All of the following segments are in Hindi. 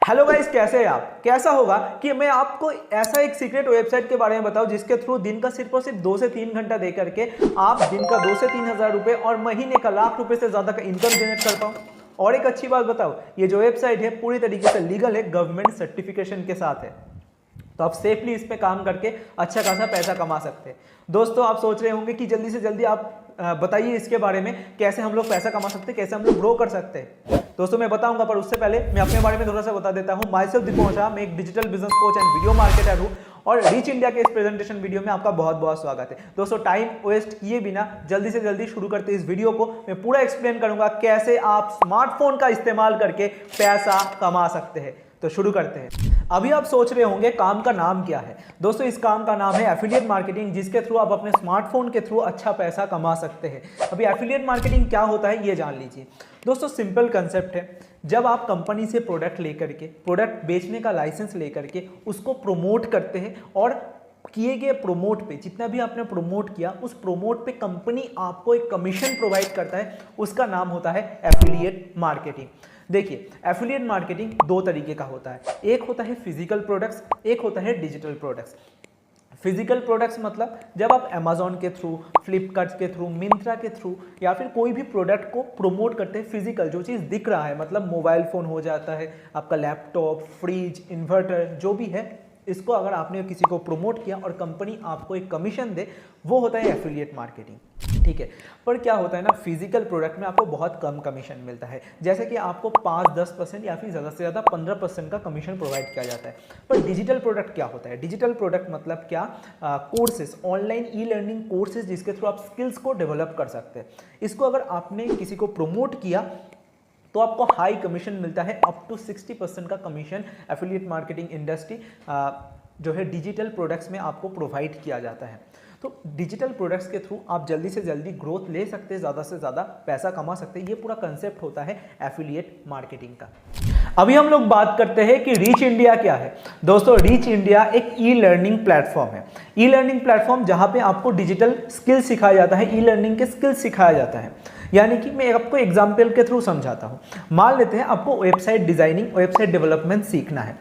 हेलो गाइस, कैसे हैं आप। कैसा होगा कि मैं आपको ऐसा एक सीक्रेट वेबसाइट के बारे में बताऊं जिसके थ्रू दिन का सिर्फ और सिर्फ 2 से 3 घंटा दे करके आप दिन का 2 से 3 हज़ार रुपए और महीने का लाख रुपए से ज्यादा का इनकम जनरेट कर पाऊं। और एक अच्छी बात बताओ, ये जो वेबसाइट है पूरी तरीके से लीगल है, गवर्नमेंट सर्टिफिकेशन के साथ है, तो आप सेफली इस पे काम करके अच्छा खासा पैसा कमा सकते हैं। दोस्तों, आप सोच रहे होंगे कि जल्दी से जल्दी आप बताइए इसके बारे में, कैसे हम लोग पैसा कमा सकते हैं, कैसे हम लोग ग्रो कर सकते हैं। दोस्तों मैं बताऊंगा, पर उससे पहले मैं अपने बारे में थोड़ा सा बता देता हूं। माई सेल्फ दीपक ओझा, मैं एक digital business coach and video marketer हूं और रीच इंडिया के इस प्रेजेंटेशन वीडियो में आपका बहुत बहुत स्वागत है। दोस्तों टाइम वेस्ट किए बिना जल्दी से जल्दी शुरू करते इस वीडियो को। मैं पूरा एक्सप्लेन करूंगा कैसे आप स्मार्टफोन का इस्तेमाल करके पैसा कमा सकते हैं। तो शुरू करते हैं। अभी आप सोच रहे होंगे काम का नाम क्या है। दोस्तों इस काम का नाम है एफिलिएट मार्केटिंग, जिसके थ्रू आप अपने स्मार्टफोन के थ्रू अच्छा पैसा कमा सकते हैं। अभी एफिलिएट मार्केटिंग क्या होता है ये जान लीजिए। दोस्तों सिंपल कंसेप्ट है, जब आप कंपनी से प्रोडक्ट लेकर के, प्रोडक्ट बेचने का लाइसेंस लेकर के उसको प्रमोट करते हैं और किए गए प्रोमोट पे, जितना भी आपने प्रोमोट किया उस प्रोमोट पे कंपनी आपको एक कमीशन प्रोवाइड करता है, उसका नाम होता है एफिलिएट मार्केटिंग। देखिए एफिलिएट मार्केटिंग दो तरीके का होता है, एक होता है फिजिकल प्रोडक्ट्स, एक होता है डिजिटल प्रोडक्ट्स। फिजिकल प्रोडक्ट्स मतलब जब आप अमेजोन के थ्रू, फ्लिपकार्ट के थ्रू, मिंत्रा के थ्रू या फिर कोई भी प्रोडक्ट को प्रमोट करते हैं, फिजिकल जो चीज़ दिख रहा है, मतलब मोबाइल फ़ोन हो जाता है, आपका लैपटॉप, फ्रिज, इन्वर्टर जो भी है, इसको अगर आपने किसी को प्रमोट किया और कंपनी आपको एक कमीशन दे, वो होता है एफिलिएट मार्केटिंग। ठीक है, पर क्या होता है ना, फिजिकल प्रोडक्ट में आपको बहुत कम कमीशन मिलता है, जैसे कि आपको 5-10% या फिर ज़्यादा से ज़्यादा 15% का कमीशन प्रोवाइड किया जाता है। पर डिजिटल प्रोडक्ट क्या होता है, डिजिटल प्रोडक्ट मतलब क्या, courses, online e learning courses, जिसके थ्रू आप स्किल्स को डेवलप कर सकते हैं। इसको अगर आपने किसी को प्रमोट किया तो आपको हाई कमीशन मिलता है, अप टू 60% का कमीशन एफिलिएट मार्केटिंग इंडस्ट्री जो है डिजिटल प्रोडक्ट्स में आपको प्रोवाइड किया जाता है। तो डिजिटल प्रोडक्ट्स के थ्रू आप जल्दी से जल्दी ग्रोथ ले सकते हैं, ज़्यादा से ज़्यादा पैसा कमा सकते हैं। ये पूरा कंसेप्ट होता है एफिलिएट मार्केटिंग का। अभी हम लोग बात करते हैं कि रीच इंडिया क्या है। दोस्तों रीच इंडिया एक ई लर्निंग प्लेटफॉर्म है। ई लर्निंग प्लेटफॉर्म जहाँ पे आपको डिजिटल स्किल सिखाया जाता है, ई लर्निंग के स्किल सिखाया जाता है। यानी कि मैं आपको एग्जाम्पल के थ्रू समझाता हूँ। मान लेते हैं आपको वेबसाइट डिजाइनिंग, वेबसाइट डेवलपमेंट सीखना है,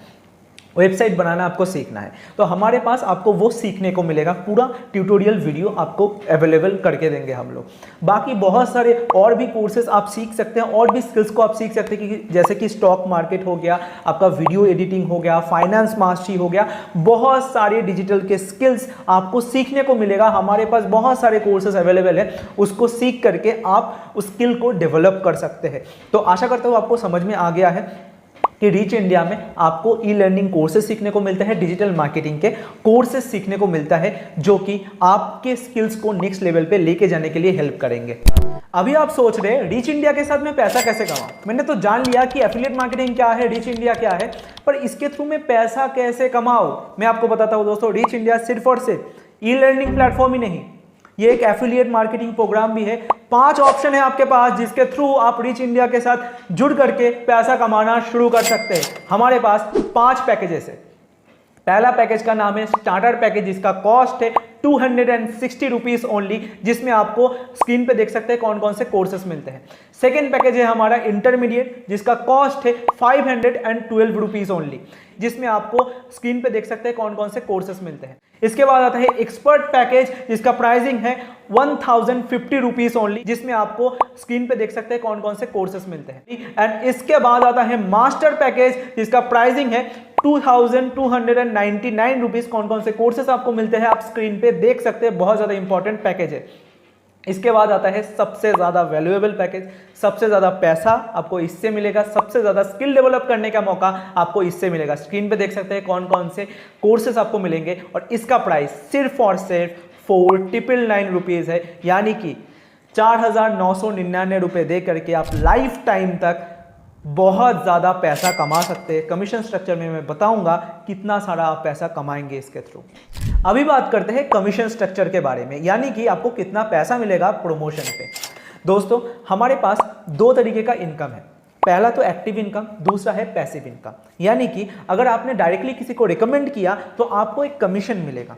वेबसाइट बनाना आपको सीखना है, तो हमारे पास आपको वो सीखने को मिलेगा, पूरा ट्यूटोरियल वीडियो आपको अवेलेबल करके देंगे हम लोग। बाकी बहुत सारे और भी कोर्सेज आप सीख सकते हैं, और भी स्किल्स को आप सीख सकते हैं, कि जैसे कि स्टॉक मार्केट हो गया, आपका वीडियो एडिटिंग हो गया, फाइनेंस मास्टरी हो गया, बहुत सारे डिजिटल के स्किल्स आपको सीखने को मिलेगा। हमारे पास बहुत सारे कोर्सेज अवेलेबल है, उसको सीख करके आप उस स्किल को डेवलप कर सकते हैं। तो आशा करता हूँ आपको समझ में आ गया है कि रीच इंडिया में आपको ई लर्निंग कोर्सेज सीखने को मिलता है, डिजिटल मार्केटिंग के कोर्सेज सीखने को मिलता है, जो कि आपके स्किल्स को नेक्स्ट लेवल पे लेके जाने के लिए हेल्प करेंगे। अभी आप सोच रहे हैं रीच इंडिया के साथ में पैसा कैसे कमाऊं। मैंने तो जान लिया कि एफिलिएट मार्केटिंग क्या है, रीच इंडिया क्या है, पर इसके थ्रू मैं पैसा कैसे कमाऊं, मैं आपको बताता हूं। दोस्तों रीच इंडिया सिर्फ और सिर्फ ई लर्निंग प्लेटफॉर्म ही नहीं, ये एक एफिलिएट मार्केटिंग प्रोग्राम भी है। 5 ऑप्शन है आपके पास, जिसके थ्रू आप रीच इंडिया के साथ जुड़ करके पैसा कमाना शुरू कर सकते हैं। हमारे पास 5 पैकेजेस है। पहला पैकेज का नाम है स्टार्टर पैकेज, जिसका कॉस्ट है 260 रुपीज ओनली, जिसमें आपको स्क्रीन पे देख सकते हैं कौन कौन से कोर्सेस मिलते हैं। सेकेंड पैकेज है हमारा इंटरमीडिएट, जिसका कॉस्ट है 512 रुपीज ओनली, जिसमें आपको स्क्रीन पे देख सकते हैं कौन कौन से कोर्सेस मिलते हैं। इसके बाद आता है एक्सपर्ट पैकेज, जिसका प्राइसिंग है 1050 रुपीज ओनली, जिसमें आपको स्क्रीन पे देख सकते हैं कौन कौन से कोर्सेस मिलते हैं। एंड इसके बाद आता है मास्टर पैकेज, जिसका प्राइसिंग है 2299 रुपीज। कौन कौन से कोर्सेस आपको मिलते हैं आप स्क्रीन पे देख सकते हैं, बहुत ज्यादा इंपॉर्टेंट पैकेज है। इसके बाद आता है सबसे ज्यादा वैल्यूएबल पैकेज, सबसे ज्यादा पैसा आपको इससे मिलेगा, सबसे ज्यादा स्किल डेवलप करने का मौका आपको इससे मिलेगा। स्क्रीन पे देख सकते हैं कौन कौन से कोर्सेस आपको मिलेंगे, और इसका प्राइस सिर्फ और सिर्फ 4999 रुपीज है, यानी कि 4999 रुपए दे करके आप लाइफ टाइम तक बहुत ज़्यादा पैसा कमा सकते हैं। कमीशन स्ट्रक्चर में मैं बताऊंगा कितना सारा आप पैसा कमाएंगे इसके थ्रू। अभी बात करते हैं कमीशन स्ट्रक्चर के बारे में, यानी कि आपको कितना पैसा मिलेगा प्रमोशन पे। दोस्तों हमारे पास 2 तरीके का इनकम है, पहला तो एक्टिव इनकम, दूसरा है पैसिव इनकम। यानी कि अगर आपने डायरेक्टली किसी को रिकमेंड किया तो आपको एक कमीशन मिलेगा,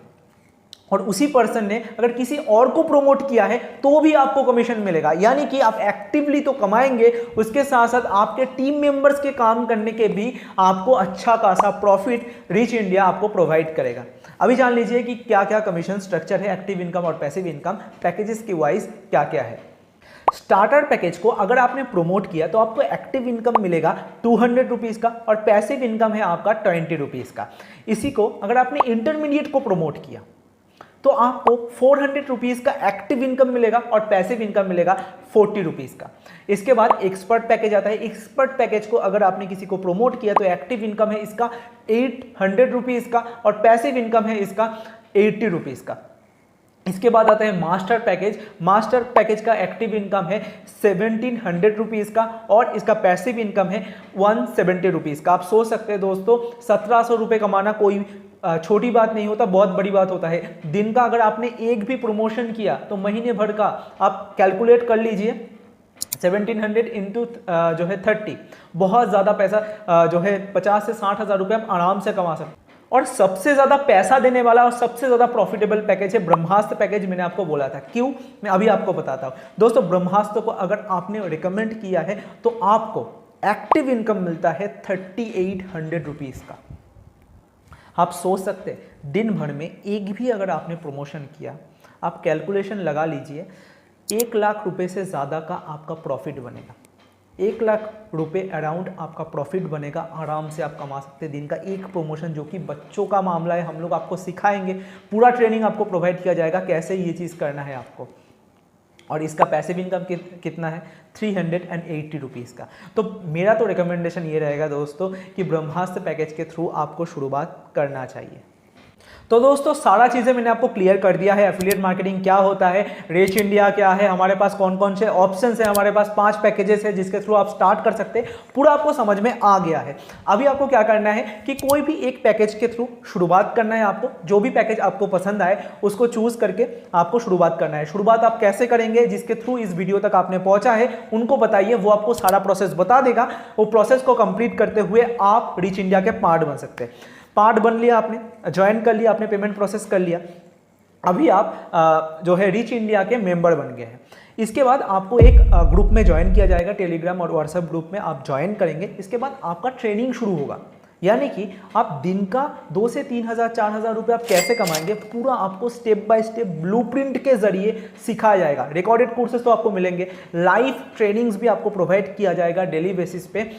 और उसी पर्सन ने अगर किसी और को प्रमोट किया है तो भी आपको कमीशन मिलेगा। यानी कि आप एक्टिवली तो कमाएंगे, उसके साथ साथ आपके टीम मेंबर्स के काम करने के भी आपको अच्छा खासा प्रॉफिट रीच इंडिया आपको प्रोवाइड करेगा। अभी जान लीजिए कि क्या क्या कमीशन स्ट्रक्चर है, एक्टिव इनकम और पैसिव इनकम पैकेजेस की वाइज क्या क्या है। स्टार्टर पैकेज को अगर आपने प्रमोट किया तो आपको एक्टिव इनकम मिलेगा 200 रुपीज का और पैसिव इनकम है आपका 20 रुपीज का। इसी को अगर आपने इंटरमीडिएट को प्रमोट किया तो आपको 400 रुपीज का एक्टिव इनकम मिलेगा और पैसिव इनकम मिलेगा 40 रुपीज का। इसके बाद एक्सपर्ट पैकेज आता है। एक्सपर्ट पैकेज को अगर आपने किसी को प्रमोट किया तो एक्टिव इनकम है इसका 800 रुपीज का और पैसिव इनकम है इसका 80 रुपीज का। इसके बाद आता है मास्टर पैकेज। मास्टर पैकेज का एक्टिव इनकम है 1700 रुपीज का और इसका पैसिव इनकम है 170 रुपीज का। आप सोच सकते हैं दोस्तों 1700 रुपये कमाना कोई छोटी बात नहीं होता, बहुत बड़ी बात होता है। दिन का अगर आपने एक भी प्रमोशन किया तो महीने भर का आप कैलकुलेट कर लीजिए 1700 इंटू जो है 30, बहुत ज़्यादा पैसा जो है 50 से 60 हज़ार रुपये आप आराम से कमा सकते हैं। और सबसे ज़्यादा पैसा देने वाला और सबसे ज़्यादा प्रॉफिटेबल पैकेज है ब्रह्मास्त्र पैकेज। मैंने आपको बोला था, क्यों मैं अभी आपको बताता हूँ। दोस्तों ब्रह्मास्त्र को अगर आपने रिकमेंड किया है तो आपको एक्टिव इनकम मिलता है 3800 रुपीज़ का। आप सोच सकते हैं दिन भर में एक भी अगर आपने प्रमोशन किया, आप कैलकुलेशन लगा लीजिए 1 लाख रुपए से ज़्यादा का आपका प्रॉफिट बनेगा। 1 लाख रुपए अराउंड आपका प्रॉफिट बनेगा, आराम से आप कमा सकते हैं दिन का एक प्रमोशन। जो कि बच्चों का मामला है, हम लोग आपको सिखाएंगे, पूरा ट्रेनिंग आपको प्रोवाइड किया जाएगा कैसे ये चीज़ करना है आपको। और इसका पैसिव इनकम कितना है 380 रुपीज़ का। तो मेरा तो रिकमेंडेशन ये रहेगा दोस्तों कि ब्रह्मास्त्र पैकेज के थ्रू आपको शुरुआत करना चाहिए। तो दोस्तों सारा चीज़ें मैंने आपको क्लियर कर दिया है। एफिलिएट मार्केटिंग क्या होता है, रीच इंडिया क्या है, हमारे पास कौन कौन से ऑप्शंस हैं, हमारे पास 5 पैकेजेस है जिसके थ्रू आप स्टार्ट कर सकते हैं। पूरा आपको समझ में आ गया है। अभी आपको क्या करना है कि कोई भी एक पैकेज के थ्रू शुरुआत करना है। आपको जो भी पैकेज आपको पसंद आए उसको चूज करके आपको शुरुआत करना है। शुरुआत आप कैसे करेंगे, जिसके थ्रू इस वीडियो तक आपने पहुंचा है उनको बताइए, वो आपको सारा प्रोसेस बता देगा। वो प्रोसेस को कंप्लीट करते हुए आप रीच इंडिया के पार्ट बन सकते हैं। पार्ट बन लिया आपने, ज्वाइन कर लिया आपने, पेमेंट प्रोसेस कर लिया, अभी आप जो है रीच इंडिया के मेंबर बन गए हैं। इसके बाद आपको एक ग्रुप में ज्वाइन किया जाएगा, टेलीग्राम और व्हाट्सएप ग्रुप में आप ज्वाइन करेंगे। इसके बाद आपका ट्रेनिंग शुरू होगा, यानी कि आप दिन का 2 से 3 हज़ार 4 हज़ार रुपये आप कैसे कमाएंगे, पूरा आपको स्टेप बाय स्टेप ब्लूप्रिंट के जरिए सिखाया जाएगा। रिकॉर्डेड कोर्सेज तो आपको मिलेंगे, लाइव ट्रेनिंग्स भी आपको प्रोवाइड किया जाएगा डेली बेसिस पे,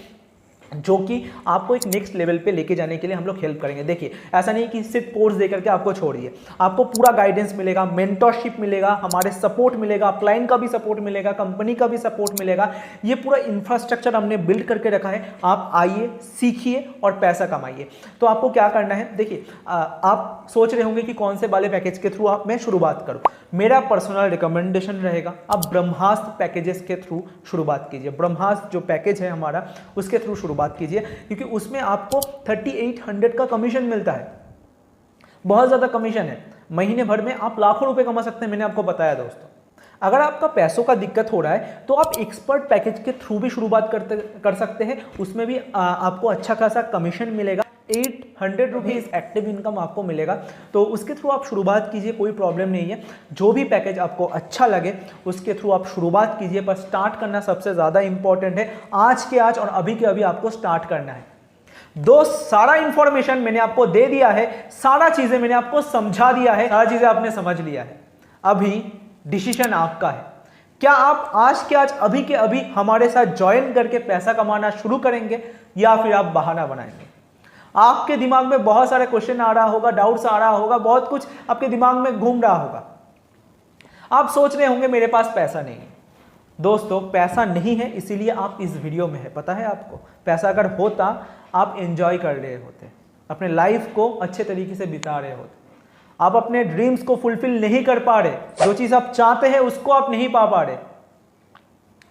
जो कि आपको एक नेक्स्ट लेवल पे लेके जाने के लिए हम लोग हेल्प करेंगे। देखिए ऐसा नहीं कि सिर्फ कोर्स देकर के आपको छोड़िए, आपको पूरा गाइडेंस मिलेगा, मेंटरशिप मिलेगा, हमारे सपोर्ट मिलेगा, क्लाइंट का भी सपोर्ट मिलेगा, कंपनी का भी सपोर्ट मिलेगा। ये पूरा इंफ्रास्ट्रक्चर हमने बिल्ड करके रखा है। आप आइए, सीखिए और पैसा कमाइए। तो आपको क्या करना है, देखिए आप सोच रहे होंगे कि कौन से वाले पैकेज के थ्रू आप मैं शुरुआत करूँ। मेरा पर्सनल रिकमेंडेशन रहेगा आप ब्रह्मास्त्र पैकेजेस के थ्रू शुरुआत कीजिए। ब्रह्मास्त्र जो पैकेज है हमारा उसके थ्रू शुरुआत कीजिए, क्योंकि उसमें आपको 3800 का कमीशन मिलता है। बहुत ज्यादा कमीशन है, महीने भर में आप लाखों रुपए कमा सकते हैं। मैंने आपको बताया दोस्तों। अगर आपका पैसों का दिक्कत हो रहा है तो आप एक्सपर्ट पैकेज के थ्रू भी शुरुआत कर सकते हैं। उसमें भी आपको अच्छा खासा कमीशन मिलेगा, 800 रुपीज़ एक्टिव इनकम आपको मिलेगा। तो उसके थ्रू आप शुरुआत कीजिए, कोई प्रॉब्लम नहीं है। जो भी पैकेज आपको अच्छा लगे उसके थ्रू आप शुरुआत कीजिए, पर स्टार्ट करना सबसे ज़्यादा इंपॉर्टेंट है। आज के आज और अभी के अभी आपको स्टार्ट करना है। दोस्त सारा इंफॉर्मेशन मैंने आपको दे दिया है, सारा चीज़ें मैंने आपको समझा दिया है, सारा चीज़ें आपने समझ लिया है। अभी डिसीजन आपका है। क्या आप आज के आज अभी के अभी हमारे साथ ज्वाइन करके पैसा कमाना शुरू करेंगे या फिर आप बहाना बनाएंगे? आपके दिमाग में बहुत सारे क्वेश्चन आ रहा होगा, डाउट्स आ रहा होगा, बहुत कुछ आपके दिमाग में घूम रहा होगा। आप सोच रहे होंगे मेरे पास पैसा नहीं है। दोस्तों पैसा नहीं है इसीलिए आप इस वीडियो में है। पता है आपको, पैसा अगर होता आप एंजॉय कर रहे होते, अपने लाइफ को अच्छे तरीके से बिता रहे होते। आप अपने ड्रीम्स को फुलफिल नहीं कर पा रहे, जो चीज आप चाहते हैं उसको आप नहीं पा रहे,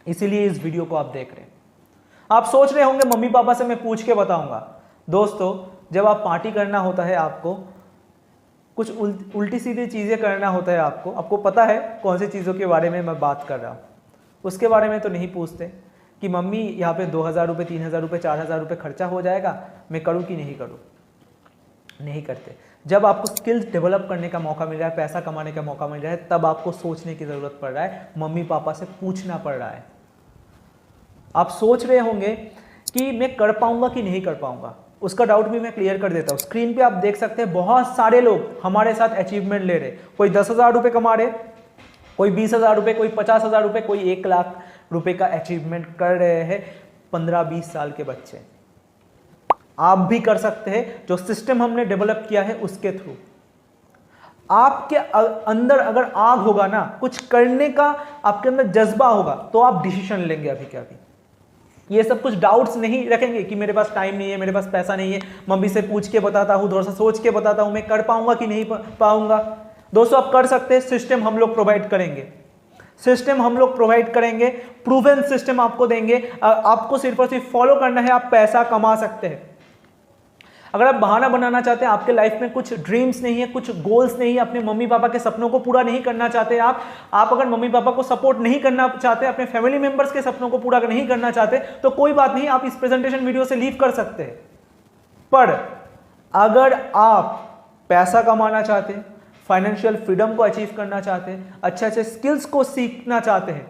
इसीलिए इस वीडियो को आप देख रहे हैं। आप सोच रहे होंगे मम्मी पापा से मैं पूछ के बताऊंगा। दोस्तों जब आप पार्टी करना होता है, आपको कुछ उल्टी सीधी चीज़ें करना होता है, आपको पता है कौन सी चीज़ों के बारे में मैं बात कर रहा हूँ, उसके बारे में तो नहीं पूछते कि मम्मी यहाँ पे 2000 रुपये, 3000 रुपये, 4000 रुपये खर्चा हो जाएगा, मैं करूँ कि नहीं करूँ। नहीं करते। जब आपको स्किल्स डेवलप करने का मौका मिल रहा है, पैसा कमाने का मौका मिल रहा है, तब आपको सोचने की ज़रूरत पड़ रहा है, मम्मी पापा से पूछना पड़ रहा है। आप सोच रहे होंगे कि मैं कर पाऊंगा कि नहीं कर पाऊंगा, उसका डाउट भी मैं क्लियर कर देता हूँ। स्क्रीन पे आप देख सकते हैं बहुत सारे लोग हमारे साथ अचीवमेंट ले रहे, कोई 10,000 रुपये कमा रहे, कोई 20,000 रुपये, कोई 50,000 रुपये, कोई 1 लाख रुपये का अचीवमेंट कर रहे हैं 15-20 साल के बच्चे। आप भी कर सकते हैं, जो सिस्टम हमने डेवलप किया है उसके थ्रू। आपके अंदर अगर आग होगा ना, कुछ करने का आपके अंदर जज्बा होगा, तो आप डिसीजन लेंगे अभी के अभी। ये सब कुछ डाउट्स नहीं रखेंगे कि मेरे पास टाइम नहीं है, मेरे पास पैसा नहीं है, मम्मी से पूछ के बताता हूँ, थोड़ा सा सोच के बताता हूँ, मैं कर पाऊंगा कि नहीं पाऊंगा। दोस्तों आप कर सकते हैं, सिस्टम हम लोग प्रोवाइड करेंगे, सिस्टम हम लोग प्रोवाइड करेंगे, प्रूवन सिस्टम आपको देंगे। आपको सिर्फ और सिर्फ फॉलो करना है, आप पैसा कमा सकते हैं। अगर आप बहाना बनाना चाहते हैं, आपके लाइफ में कुछ ड्रीम्स नहीं है, कुछ गोल्स नहीं है, अपने मम्मी पापा के सपनों को पूरा नहीं करना चाहते आप अगर मम्मी पापा को सपोर्ट नहीं करना चाहते, अपने फैमिली मेंबर्स के सपनों को पूरा नहीं करना चाहते, तो कोई बात नहीं, आप इस प्रेजेंटेशन वीडियो से लीव कर सकते हैं। पर अगर आप पैसा कमाना चाहते हैं, फाइनेंशियल फ्रीडम को अचीव करना चाहते हैं, अच्छे अच्छे स्किल्स को सीखना चाहते हैं,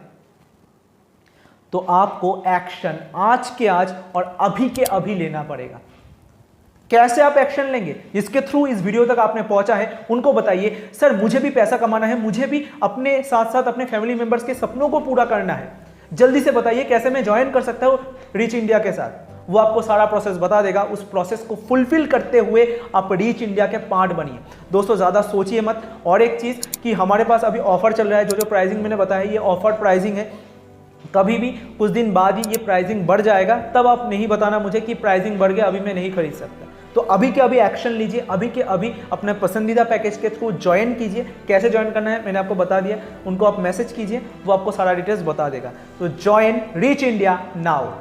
तो आपको एक्शन आज के आज और अभी के अभी लेना पड़ेगा। कैसे आप एक्शन लेंगे? जिसके थ्रू इस वीडियो तक आपने पहुंचा है उनको बताइए, सर मुझे भी पैसा कमाना है, मुझे भी अपने साथ साथ अपने फैमिली मेंबर्स के सपनों को पूरा करना है। जल्दी से बताइए कैसे मैं ज्वाइन कर सकता हूं रीच इंडिया के साथ। वो आपको सारा प्रोसेस बता देगा। उस प्रोसेस को फुलफिल करते हुए आप रीच इंडिया के पार्ट बनिए। दोस्तों ज़्यादा सोचिए मत। और एक चीज़ कि हमारे पास अभी ऑफर चल रहा है, जो प्राइसिंग मैंने बताया ये ऑफर प्राइसिंग है, कभी भी कुछ दिन बाद ही ये प्राइसिंग बढ़ जाएगा, तब आप नहीं बताना मुझे कि प्राइसिंग बढ़ गया, अभी मैं नहीं खरीद सकता। तो अभी के अभी एक्शन लीजिए, अभी के अभी अपने पसंदीदा पैकेज के थ्रू ज्वाइन कीजिए। कैसे ज्वाइन करना है मैंने आपको बता दिया, उनको आप मैसेज कीजिए, वो आपको सारा डिटेल्स बता देगा। तो ज्वाइन रीच इंडिया नाउ।